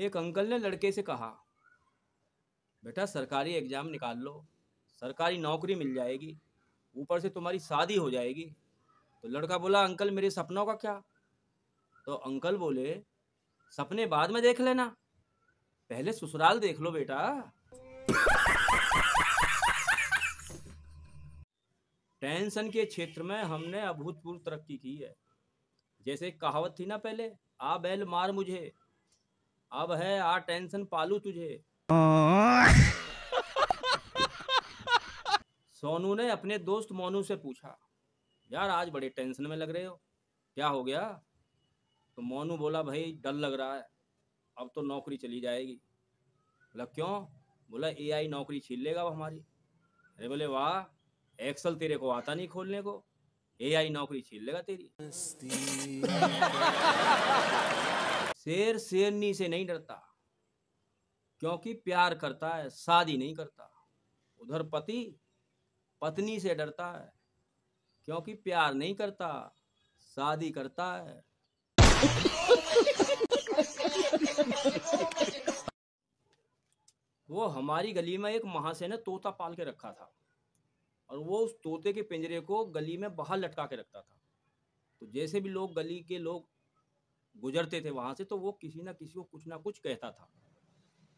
एक अंकल ने लड़के से कहा, बेटा सरकारी एग्जाम निकाल लो, सरकारी नौकरी मिल जाएगी, ऊपर से तुम्हारी शादी हो जाएगी। तो लड़का बोला, अंकल मेरे सपनों का क्या? तो अंकल बोले, सपने बाद में देख लेना, पहले ससुराल देख लो बेटा। टेंशन के क्षेत्र में हमने अभूतपूर्व तरक्की की है। जैसे एक कहावत थी ना पहले, आ बैल मार मुझे, अब है आ टेंशन पालू तुझे। सोनू ने अपने दोस्त मोनू से पूछा, यार आज बड़े टेंशन में लग रहे हो, क्या हो गया? तो मोनू बोला, भाई डर लग रहा है, अब तो नौकरी चली जाएगी। बोला क्यों? बोला एआई नौकरी छीन लेगा वो हमारी। अरे बोले वाह, एक्सेल तेरे को आता नहीं खोलने को, एआई नौकरी छीन लेगा तेरी। शेर शेरनी से नहीं डरता, क्योंकि प्यार करता है, शादी नहीं करता। उधर पति पत्नी से डरता है, क्योंकि प्यार नहीं करता, शादी करता है। वो हमारी गली में एक महाशय ने तोता पाल के रखा था, और वो उस तोते के पिंजरे को गली में बाहर लटका के रखता था। तो जैसे भी लोग गली के लोग गुजरते थे वहां से, तो वो किसी ना किसी को कुछ ना कुछ कहता था,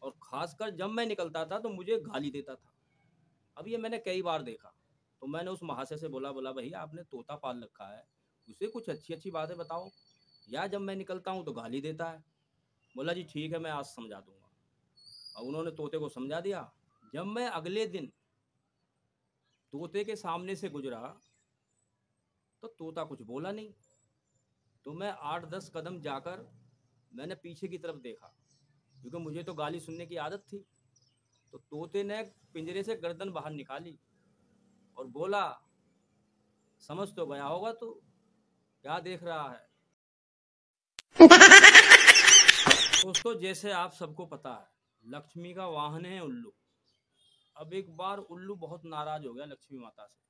और खासकर जब मैं निकलता था तो मुझे गाली देता था। अब ये मैंने कई बार देखा, तो मैंने उस महाशय से बोला भैया आपने तोता पाल रखा है, उसे कुछ अच्छी अच्छी बातें बताओ, या जब मैं निकलता हूँ तो गाली देता है। बोला जी ठीक है, मैं आज समझा दूंगा। और उन्होंने तोते को समझा दिया। जब मैं अगले दिन तोते के सामने से गुजरा तो तोता कुछ बोला नहीं। तो मैं 8-10 कदम जाकर मैंने पीछे की तरफ देखा, क्योंकि मुझे तो गाली सुनने की आदत थी। तो तोते ने पिंजरे से गर्दन बाहर निकाली और बोला, समझ तो गया होगा तू, क्या देख रहा है? दोस्तों, जैसे आप सबको पता है, लक्ष्मी का वाहन है उल्लू। अब एक बार उल्लू बहुत नाराज हो गया लक्ष्मी माता से।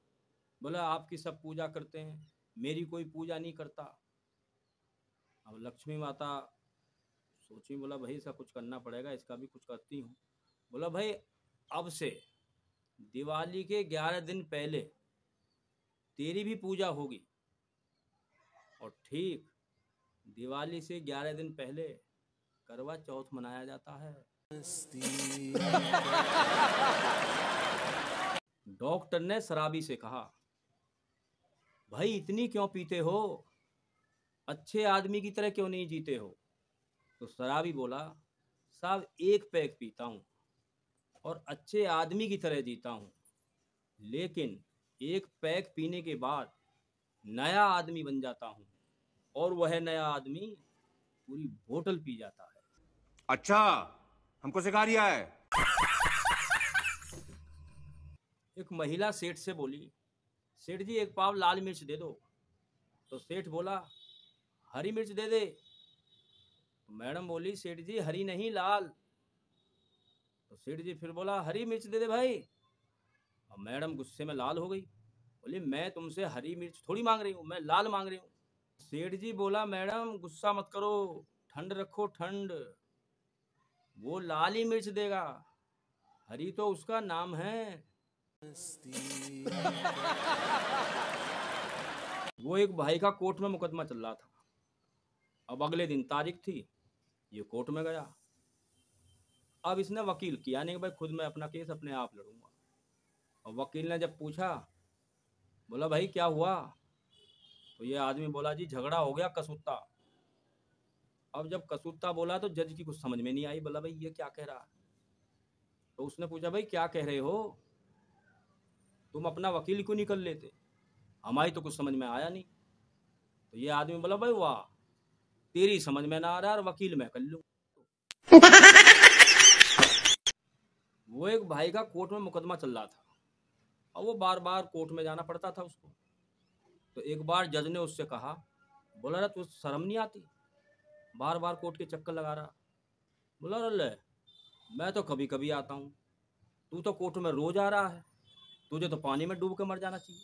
बोला, आपकी सब पूजा करते हैं, मेरी कोई पूजा नहीं करता। अब लक्ष्मी माता सोची, बोला भाई इसका कुछ करना पड़ेगा, इसका भी कुछ करती हूँ। बोला भाई अब से दिवाली के 11 दिन पहले तेरी भी पूजा होगी, और ठीक दिवाली से 11 दिन पहले करवा चौथ मनाया जाता है। डॉक्टर ने शराबी से कहा, भाई इतनी क्यों पीते हो, अच्छे आदमी की तरह क्यों नहीं जीते हो? तो शराबी बोला, साहब एक पैक पीता हूँ और अच्छे आदमी की तरह जीता हूँ, लेकिन एक पैक पीने के बाद नया आदमी बन जाता हूँ, और वह नया आदमी पूरी बोतल पी जाता है। अच्छा, हमको सिखा रिया है। एक महिला सेठ से बोली, सेठ जी एक पाव लाल मिर्च दे दो। तो सेठ बोला, हरी मिर्च दे दे। तो मैडम बोली, सेठ जी हरी नहीं लाल। तो सेठ जी फिर बोला, हरी मिर्च दे दे भाई। और मैडम गुस्से में लाल हो गई, बोली मैं तुमसे हरी मिर्च थोड़ी मांग रही हूँ, मैं लाल मांग रही हूँ। सेठ जी बोला, मैडम गुस्सा मत करो, ठंड रखो ठंड, वो लाल ही मिर्च देगा, हरी तो उसका नाम है। वो एक भाई का कोर्ट में मुकदमा चल रहा था। अब अगले दिन तारीख थी, ये कोर्ट में गया। अब इसने वकील किया नहीं, भाई खुद मैं अपना केस अपने आप लड़ूंगा। और वकील ने जब पूछा, बोला भाई क्या हुआ? तो ये आदमी बोला, जी झगड़ा हो गया कसूत्ता। अब जब कसूत्ता बोला तो जज की कुछ समझ में नहीं आई, बोला भाई ये क्या कह रहा है? तो उसने पूछा, भाई क्या कह रहे हो, तुम अपना वकील क्यों नहीं कर लेते? हमारी तो कुछ समझ में आया नहीं। तो ये आदमी बोला, भाई वाह, तेरी समझ में ना आ रहा और वकील मैं कर लूं। वो एक भाई का कोर्ट में मुकदमा चल रहा था, और वो बार बार कोर्ट में जाना पड़ता था उसको। तो एक बार जज ने उससे कहा, बोला रहा तुझे शर्म नहीं आती, बार बार कोर्ट के चक्कर लगा रहा? बोला, अरे मैं तो कभी कभी आता हूँ, तू तो कोर्ट में रोज आ रहा है, तुझे तो पानी में डूब के मर जाना चाहिए।